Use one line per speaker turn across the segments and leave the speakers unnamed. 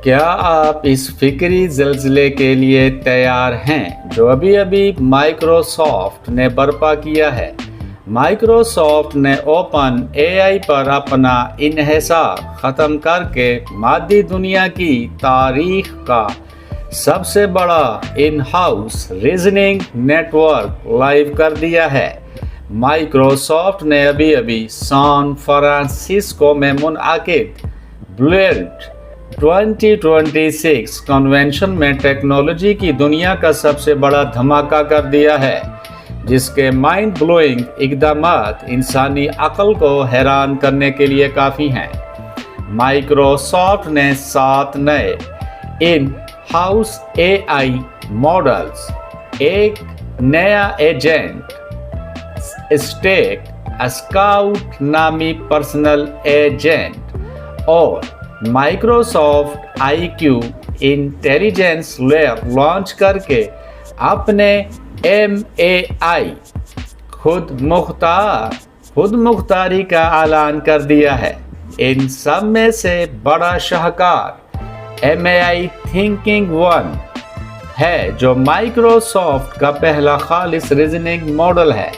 کیا آپ اس فکری زلزلے کے لیے تیار ہیں جو ابھی ابھی مائیکروسافٹ نے برپا کیا ہے؟ مائیکروسافٹ نے اوپن اے آئی پر اپنا انحصار ختم کر کے مادی دنیا کی تاریخ کا سب سے بڑا in house reasoning network live کر دیا ہے۔ مائیکروسافٹ نے ابھی سان فرانسسکو میں منعقد بلینڈ 2026 کنونشن میں ٹیکنالوجی کی دنیا کا سب سے بڑا دھماکہ کر دیا ہے، جس کے مائنڈ بلوئنگ اقدامات انسانی عقل کو حیران کرنے کے لیے کافی ہیں۔ مائیکروسافٹ نے 7 نئے in house a I models, ایک نیا ایجنٹ اسٹیک اسکاؤٹ نامی پرسنل ایجنٹ اور مائیکروسافٹ آئی کیو انٹیلیجنس لیئر لانچ کر کے اپنے ایم اے آئی خود مختاری کا اعلان کر دیا ہے۔ ان سب میں سے بڑا شاہکار ایم اے آئی تھنکنگ 1 ہے، جو مائیکروسافٹ کا پہلا خالص ریزننگ ماڈل ہے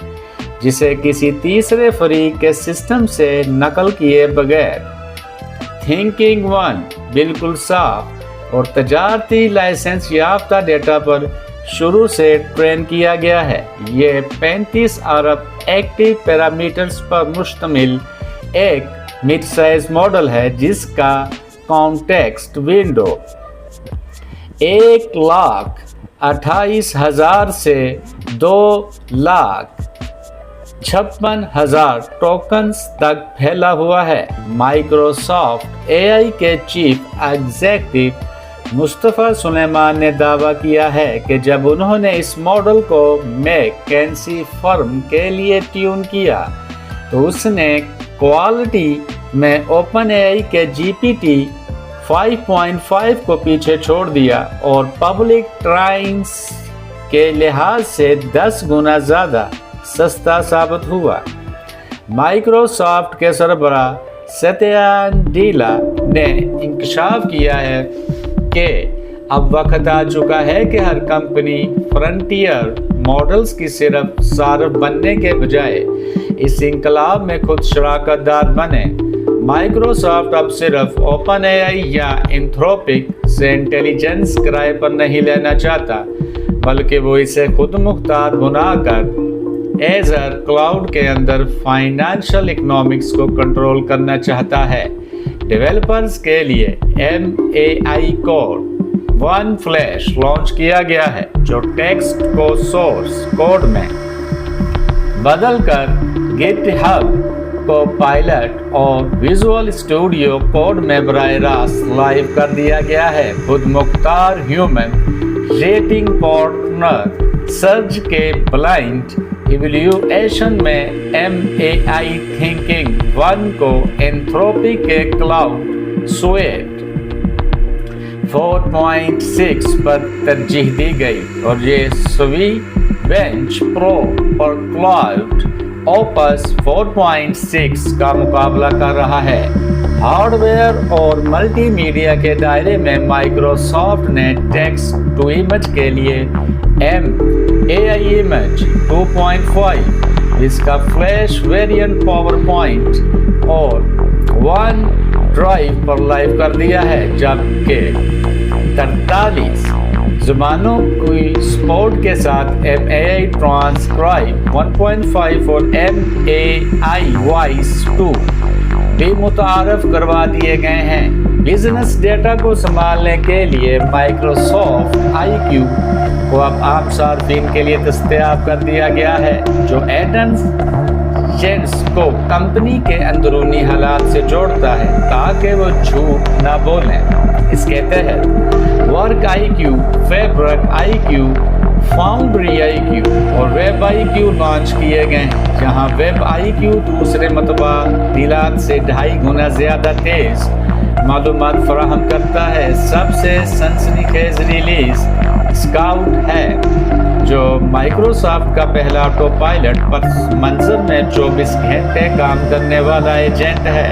جسے کسی تیسرے فریق کے سسٹم سے نقل کیے بغیر تھنکنگ 1 بالکل صاف اور تجارتی لائسنس یافتہ ڈیٹا پر شروع سے ٹرین کیا گیا ہے۔ یہ 35 ارب ایکٹیو پیرامیٹرز پر مشتمل ایک مڈ سائز ماڈل ہے جس کا کانٹیکسٹ ونڈو 1,28,000 سے 2,56,000 ٹوکنز تک پھیلا ہوا ہے۔ مائیکروسافٹ اے آئی کے چیف ایگزیکٹو مصطفیٰ سلیمان نے دعویٰ کیا ہے کہ جب انہوں نے اس ماڈل کو میکنسی فرم کے لیے ٹیون کیا تو اس نے کوالٹی میں اوپن اے آئی کے جی پی ٹی 5.5 کو پیچھے چھوڑ دیا اور پبلک ٹرائنس کے لحاظ سے 10 گنا زیادہ سستا ثابت ہوا۔ مائیکروسافٹ کے سربراہ ستیا نڈیلا نے انکشاف کیا ہے کہ اب وقت آ چکا ہے کہ ہر کمپنی فرنٹیئر ماڈلز کی صرف صارف بننے کے بجائے اس انقلاب میں خود شراکت دار بنے۔ مائیکروسافٹ اب صرف اوپن اے آئی یا اینتھروپک سے انٹیلیجنس کرائے پر نہیں لینا چاہتا، بلکہ وہ اسے خود مختار بنا کر ایزر کلاؤڈ کے اندر فائنانشل اکنامکس کو کنٹرول کرنا چاہتا ہے۔ ڈیولپرز کے لیے M A I code 1 flash launch کیا گیا ہے، جو ٹیکسٹ کو سورس کوڈ میں بدل کر گٹ ہب کو پائلٹ اور ویژول اسٹوڈیو کوڈ میں براہ راست لائیو کر دیا گیا ہے۔ خود مختار ہیومن ریٹنگ پارٹنر سرج کے بلائنڈ ایویلیویشن میں ایم اے آئی تھنکنگ 1 کو اینتھروپی کے کلاؤڈ سویٹ 4.6 پر ترجیح دی گئی اور یہ سوی بینچ پرو پر کلاؤڈ اوپس 4.6 کا مقابلہ کر رہا ہے۔ ہارڈ ویئر اور ملٹی میڈیا کے دائرے میں مائیکروسافٹ نے ٹیکسٹ ٹو امیج کے لیے ایم اے آئی امیج 2.5 اس کا فلیش ویریئنٹ پاور پوائنٹ اور ون ڈرائیو پر لائیو کر دیا ہے، جبکہ 43 زبانوں کی سپورٹ کے ساتھ ایم اے آئی ٹرانسکرائب 1.5 اور ایم اے آئی وائس 2 بھی متعارف کروا دیے گئے ہیں۔ بزنس ڈیٹا کو سنبھالنے کے لیے مائیکروسافٹ آئی کیو کو اب عام صارفین کے لیے دستیاب کر دیا گیا ہے، جو ایجنٹس کو کمپنی کے اندرونی حالات سے جوڑتا ہے تاکہ وہ جھوٹ نہ بولیں۔ اس کے تحت work I Q, fabric I Q, foundry I Q اور ویب آئی کیو لانچ کیے گئے ہیں، جہاں ویب آئی کیو دوسرے متبادلات سے 2.5 گنا زیادہ تیز معلومات فراہم کرتا ہے۔ سب سے سنسنی خیز ریلیز اسکاؤٹ ہے، جو مائیکروسافٹ کا پہلا آٹو پائلٹ پس منظر میں 24 گھنٹے کام کرنے والا ایجنٹ ہے۔